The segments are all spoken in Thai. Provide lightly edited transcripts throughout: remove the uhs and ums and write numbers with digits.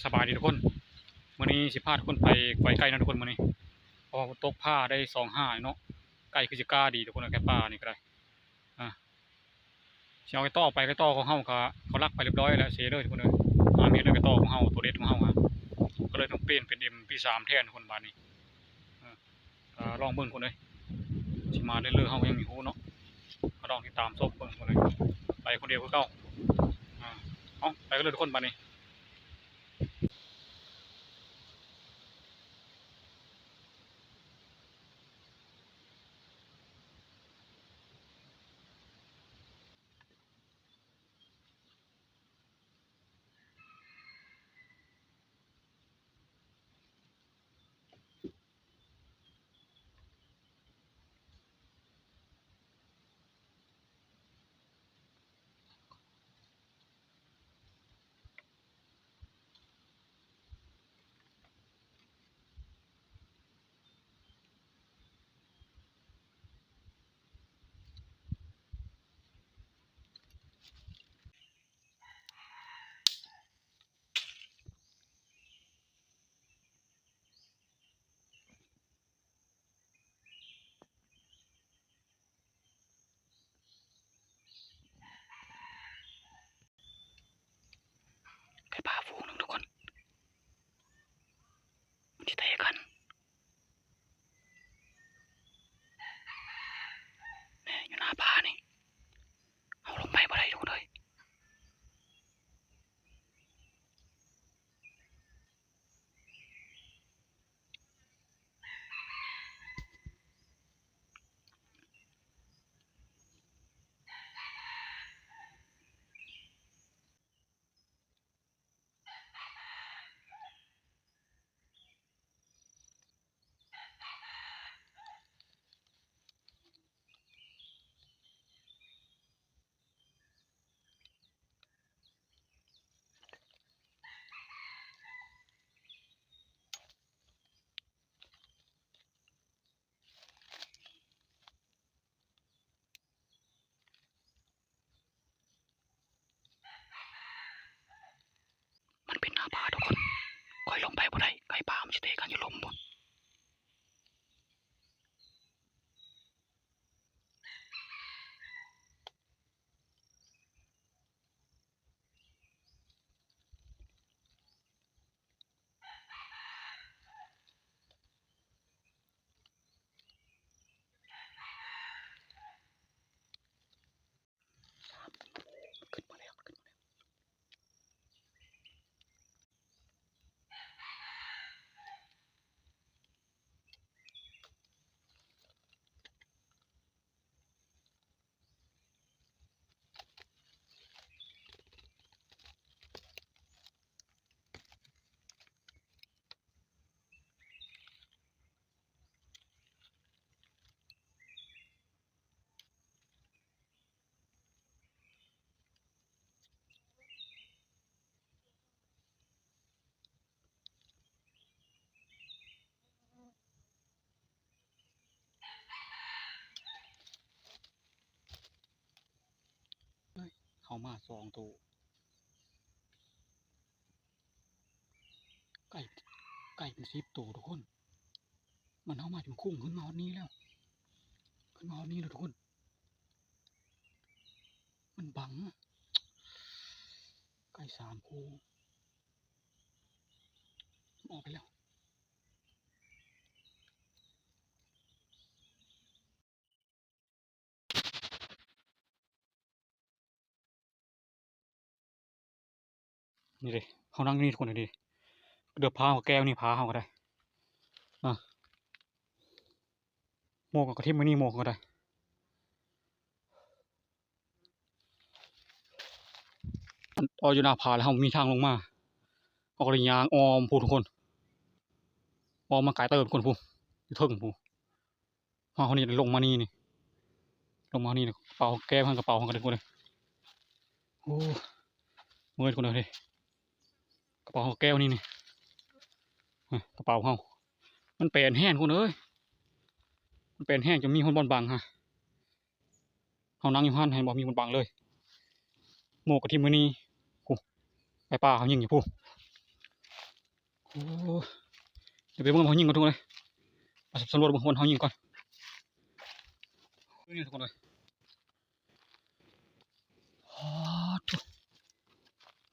สบายดีทุกคนวันนี้สิพาทุกคนไปไกลๆนะทุกคนวันนี้พอตกผ้าได้25เนาะไก่คือจะกล้าดีทุกคนแก่ป่านี่ก็ได้อ่าเชียวไก่ต่อไปไก่ต่อของเฮาเขาลักไปเรียบร้อยแล้วเสียเลยทุกคนเลยเมียเลยไก่ต่อของเฮาตัวเด็ดของเฮาก็เลยต้องเปลี่ยนเป็น MP3 แทนทุกคนบานนี้ลองเบิ่งคนเลยสิมาเรื่อยๆเฮายังมีฮู้เนาะก็ลองติดตามซบเบิ่งคนเลยไปคนเดียวคือเก่าเอาไปกันเลยทุกคนบานนี้ไก่ป่าฝูงนึงทุกคนมันจะเตะกันเนี่ยอยู่หน้าป่านี่เอาลงไปบ่ได้ทุกคนเลยมันเป็นหน้าป่าทุกคนคอยลงไปบ่ได้ไก่ป่ามันจะเตะกันอยู่ลมบ่ขึ้นมาแล้วเข้ามา2 ตัวไก่เป็น10 ตัวทุกคนมันเข้ามาจนคุ้งขึ้นมาวันนี้แล้วทุกคนมันบังไก่3 คู่ออกไปแล้วนี่เลยเขานั่งนี่ทุกคนเลยดิเดือบพาแก้วนี่พาเขาก็ได้โมกกับทิมมานี่โมกก็ได้เอาอยู่หน้าผาแล้วมีทางลงมาเอากระยางออมพูทุกคนออมมาไกลเติมคนพูอยู่เทิงพูมาคนนี้ลงมานี่ลงมานี่กระเป๋าแก้วข้างกระเป๋าข้างกระเด็นคนเลยโอ้เมื่อยคนเลยกระเป๋าแก้วนี่กระเป๋าเขามันเป็นแห้งคนเอ้ยมันเป็นแห้งจะมีคนบอลบังฮะเขานั่งอยู่ห้านให้บอกมีคนบังเลยโมกกับทิมมือนี่พูไปป่าเขายิงอยู่พู อ้เดี๋ยวไปเบิ่งเขายิงกันทุกคนเลยมาสำรวจเบิ่งคนเขายิงก่อนนี่ทุกคนเลยอ๋อทุก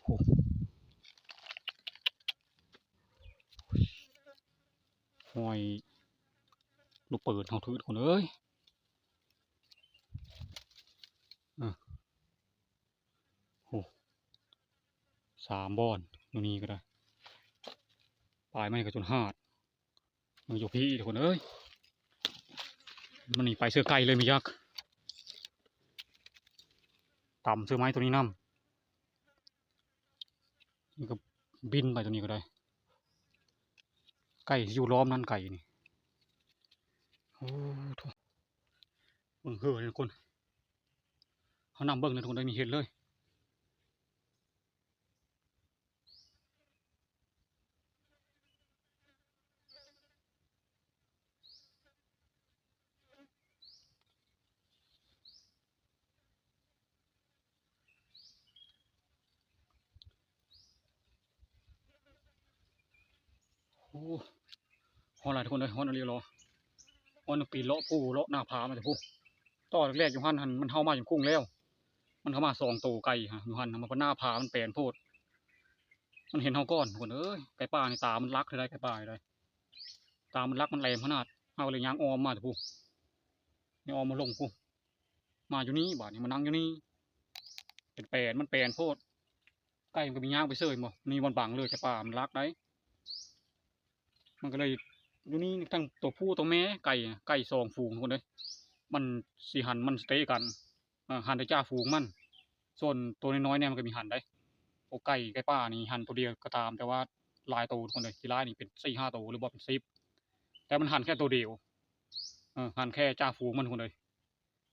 โอ้หอยลูกเปิดเขาถือทุกคนเอ้ยโอ้3 บ่อนตรงนี้ก็ได้ปลายไม้ก็จนหาดมันอยู่พี่ทุกคนเอ้ยมันหนีไปเสื้อไก่เลยมียักษ์ต่ำเสื้อไม้ตัวนี้น้ำนี่ก็บินไปตัวนี้ก็ได้ไก่ที่อยู่ล้อมนั่นไก่นี่โอ้ทุกเบิ่งเฮ้อเลยทุกคนเขานำเบิ่งเลยทุกคนได้มีเห็นเลยโอ้ฮอนอะไรทุกคนเลยฮอนอะไรรอฮอนปีนเลาะผู้เลาะหน้าผามาจากผู้ต่อแรกๆอยู่หันมันเข้ามาอย่างกุ้งแล้วมันเข้ามา2 ตัวไก่ฮะอยู่หันมันก็หน้าผามันแปลนโพดมันเห็นเขาก้อนทุกคนเอ้ยไก่ป่าในตามันรักเลยไก่ป่าเลยตามันรักมันแหลมขนาดเอาเลยยางออมมาจากผู้นี่ออมมาลงผู้มาอยู่นี่บาดนี่มานั่งอยู่นี่เป็นแปลนมันแปลนโพดไก่มันก็มียางไปเสยบ่นี่บอลบังเลยไก่ป่ามันรักได้มันก็เลยอยู่นี่ทั้งตัวผู้ตัวแม่ไก่2 ฝูงทุกคนเลยมันสีหันมันสเตย์กันหันได้จ้าฝูงมันส่วนตัวน้อยๆเนี่ยมันก็มีหันได้โอไก่ป่านี่หันตัวเดียวก็ตามแต่ว่าลายตัวทุกคนเลยที่ลายนี่เป็น4-5 ตัวหรือว่าเป็น10แต่มันหันแค่ตัวเดียวหันแค่จ้าฝูงมันคนเลย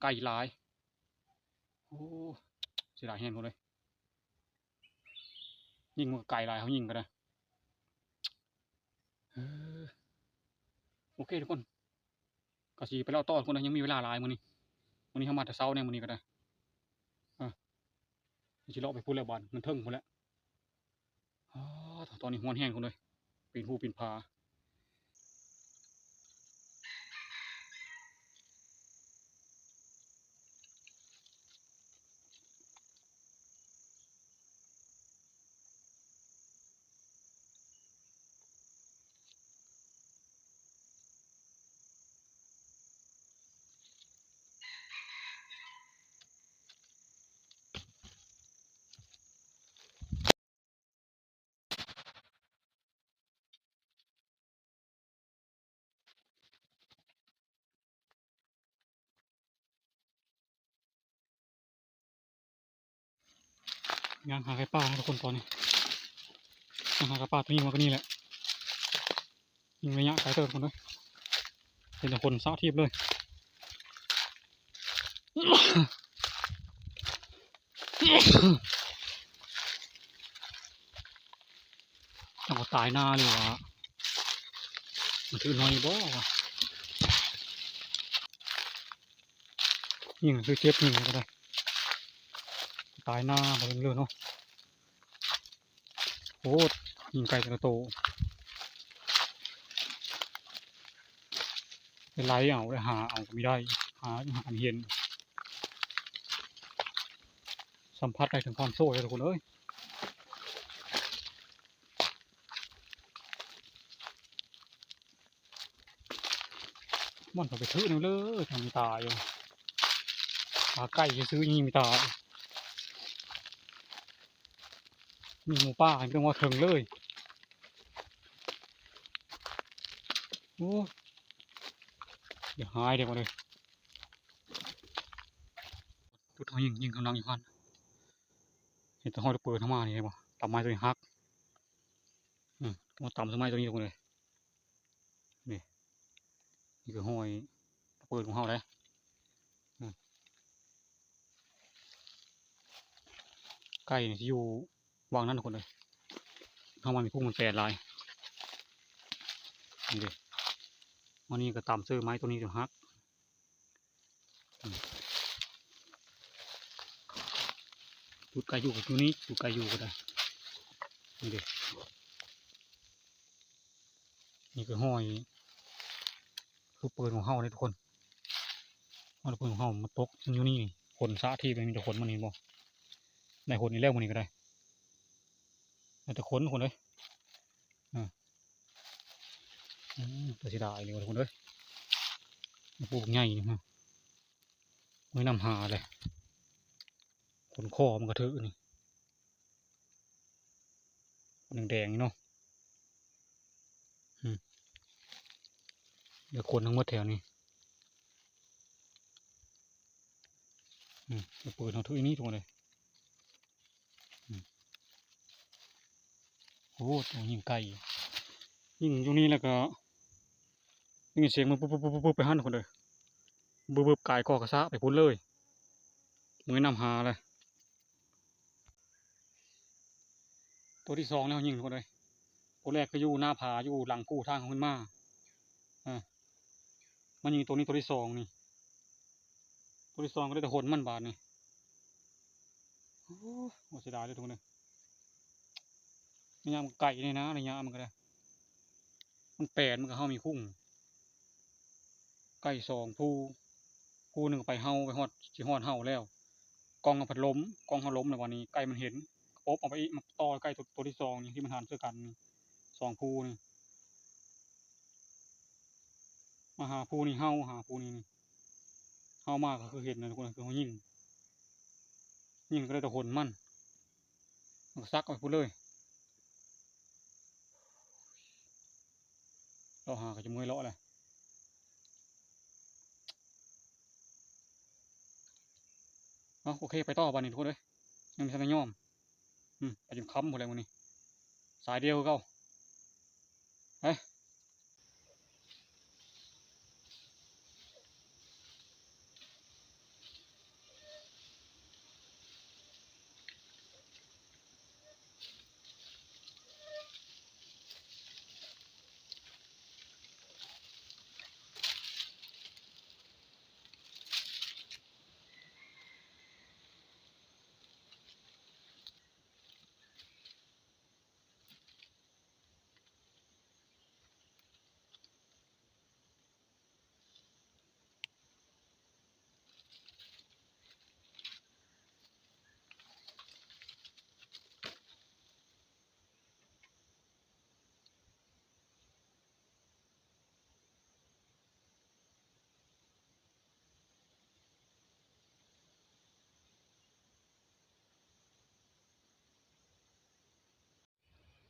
ไก่ลายโอ้เสียดายแห้งคนเลยยิงมันไก่ลายเขายิงกันนะโอเคทุกคนก็สีไปแล้วต่อคนนะยังมีเวลาลายมื้อนี้เขามาแต่เช้าเนี่ยมื้อนี้ก็ได้สิเลาะไปพูดแล้วบานมันเทิงหมดแล้วตอนนี้ห้อนแห้งคนเลยปีนหูปีนผาย่างหาไก่ป่าทุกคนตอนนี้ย่างหาไก่ป่าตัวนี้มาก็นี่แหละยิงระยะไกลเติมคนเลยเป็นแต่คนสาธิตเลยจังหวะตายหน้าเลยวะมันถือน้อยบ่วะยิงคือเจ็บยิงก็ได้ตายหน้าไปเรื่อยเนาะโอ้ยิงไก่แต่ละโตเป็นไรเอาได้หาเอาก็ไม่ได้หาไม่เห็นสัมผัสได้ถึงความโซ่เลยทุกคนเอ้ยมันไปถือนี่เลยทำตายอยู่หาไก่จะซื้อยิงมีตามีหมูป่าไม่ต้องว่าถึงเลยโอ้เดี๋ยวหายเดี๋ยวมาเลยตุดเขายิงกำลังอยู่พันเห็นตัวห้อยเปิดเข้ามานี่เห็นป่ะตับไม้ตัวนี้ฮักมาต่ำต้นไม้ตัวนี้ตรงเลยนี่นี่คือห้อยเปิดของเขาเลยไก่ที่อยู่วางนั่นทุกคนเลยเข้ามามีพุ่งมัน8 ลายนี่เลยวันนี้ก็ต่ำซื้อไม้ตัวนี้ตัวฮักจุดไก่อยู่กับตัวนี้จุดไก่อยู่ก็ได้นี่เลย นี่คือห้อยคือปืนของเฮาเลยทุกคนเอาปืนของเฮามาตกอยู่นี่ขนสะที่เป็นมีแต่ขนมันนี่บ่ได้ขนนี่แล้วมันนี่ก็ได้ได้แต่ขนคนเลยตัวสีดาเลยทุกคนเลยปลูกใหญ่นี่ฮะไม่นำหาเลยขนคอมันกระเทอะนี่แดงๆนี่เนาะเดี๋ยวคนทั้งหมดแถวนี้เดี๋ยวปืนเอาทุกนี้ทุกคนเลยโอ้ตัวยิงไก่ยิงตรงนี้แล้วก็ยิงเสียงมันปุ๊บปุ๊บปุ๊บปุ๊บไปหันทุกคนเลยบึ้บบึ้บกายกอกระซะไปพุ่นเลยมือนำหาเลยตัวที่สองแล้วยิงทุกคนเลยตัวแรกก็อยู่หน้าผาอยู่หลังกู้ทางของมันมามันยิงตัวนี้ตัวที่สองนี่ตัวที่สองก็ได้แต่หนมันบาดนี่โอ้โหเสียดายเลยทุกคนเลยนี่ยามไก่นี่นะระยะมันก็ได้มันแปดมันก็เฮามีคุ้งไก่สองผู้หนึ่งไปเฮาไปฮอดสิฮอดเฮาแล้วกองกับพัดล้มกองเขาล้มในวันนี้ไก่มันเห็นป๊บเอาไปอีกมาต่อไก่ตัวที่สองนี่ที่มันหันเสื้อกันสองผู้นี่มาหาผู้นี่เฮาหาผู้นี่เฮามากก็คือเห็นนะทุกคนคือเขายิงก็ได้แต่หนมันซักเอาไปพูดเลยเราหาก็จะมือเลาะเลยเอาโอเคไปต่อบ้านนี้ทุกคนเลยยังไม่ทันได้ย่อมไปจนค้ำหมดเลยวันนี้สายเดียวก็เฮ้ย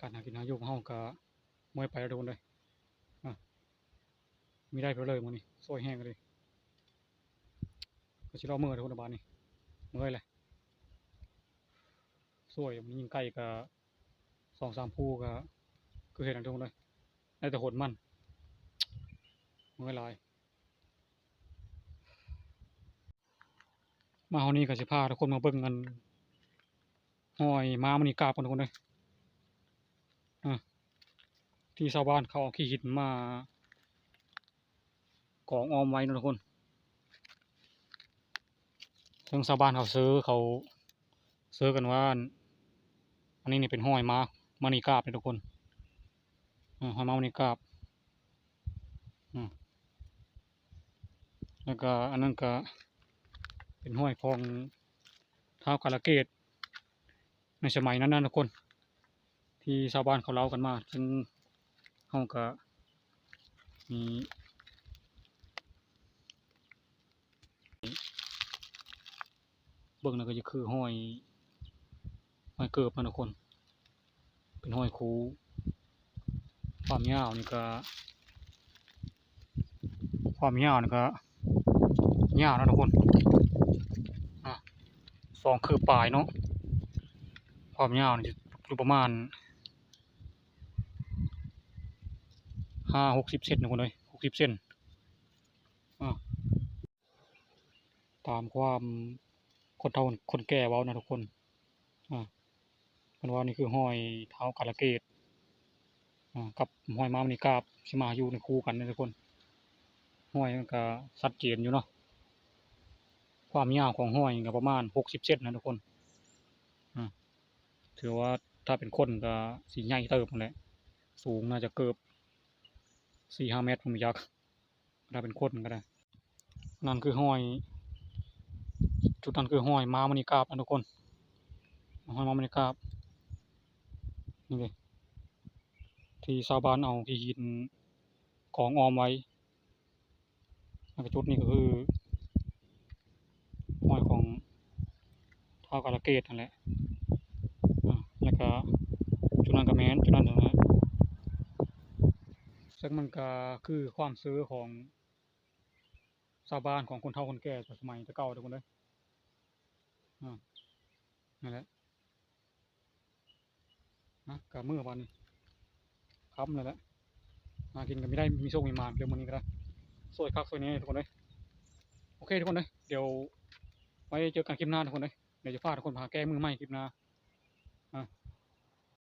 การหากินหาอยู่ของเฮาก็มวยไปแล้วทุกคนเลยมีได้ไปเลยมันนี่ซอยแห้งเลยก็ชิรอเมื่อทุกคนบ้านนี่เมื่อยเลยซอยมันยิงไก่กับสองสามผู้ก็คือเห็นทุกคนเลยได้แต่หนมันเมื่อยลายมาเฮานี่ก็สิพาทุกคนมาเบิ่งกันห้อยม้ามันนี่กราบกันทุกคนเลยที่ชาวบ้านเขาเอาขี้หินมากองออมไว้นะทุกคนทั้งชาวบ้านเขาซื้อกันว่าอันนี้นี่เป็นห้อยม้ามันนี่กราบเลยทุกคนห้อยม้ามันนี่กราบแล้วก็อันนั้นก็เป็นห้อยของท้าวกาลเกตในสมัยนั้นนะทุกคนที่ชาวบ้านเขาเล่ากันมาซึ่งเขาก็มีเบิ่งนั่นก็จะคือห้อยเกิบนะทุกคนเป็นห้อยคูความยาวนี่ก็ยาวนะทุกคน2 คืบปลายเนาะความยาวนี่อยู่ประมาณ60 เซนนะคนเลย60 เซนตามความคนเฒ่าคนแก่เว้านะทุกคนมันว่านี่คือห้อยเท้ากาลเกตกับห้อยม้ามณีกาบสิมาอยู่ในคู่กันนะทุกคนห้อยมันก็ชัดเจนอยู่เนาะความยาวของห้อยก็ประมาณ60 เซนนะทุกคนถือว่าถ้าเป็นคนก็สีใหญ่เติบนั่นแหละสูงน่าจะเกือบ 4-5 เมตรผมอยากถ้าเป็นคนก็ได้นั่นคือห้อยจุดนั้นคือห้อยม้ามณีกาบนะทุกคนห้อยม้ามณีกาบนี่เลยที่ชาวบ้านเอาที่หินของออมไว้แล้วก็จุดนี้ก็คือห้อยของท้าวกาลเกตนั่นแหละแล้วก็จุดนั้นก็แม่นจุดนั้นนะซึ่งมันก็คือความเชื่อของชาวบ้านของคนเฒ่าคนแก่สมัยแต่เก่าทุกคนเลยนั่นแหละกับมื้อวันนี้ค่ำแล้วแหละหากินก็ไม่ได้มีโชคมีหมานเดี๋ยวมื้อนี้ก็ได้สวยคักสวยแน่ทุกคนเลยโอเคทุกคนเลยเดี๋ยวไว้เจอกันคลิปหน้าทุกคนเลยเดี๋ยวจะพาทุกคนพาแก้มือใหม่คลิปหน้า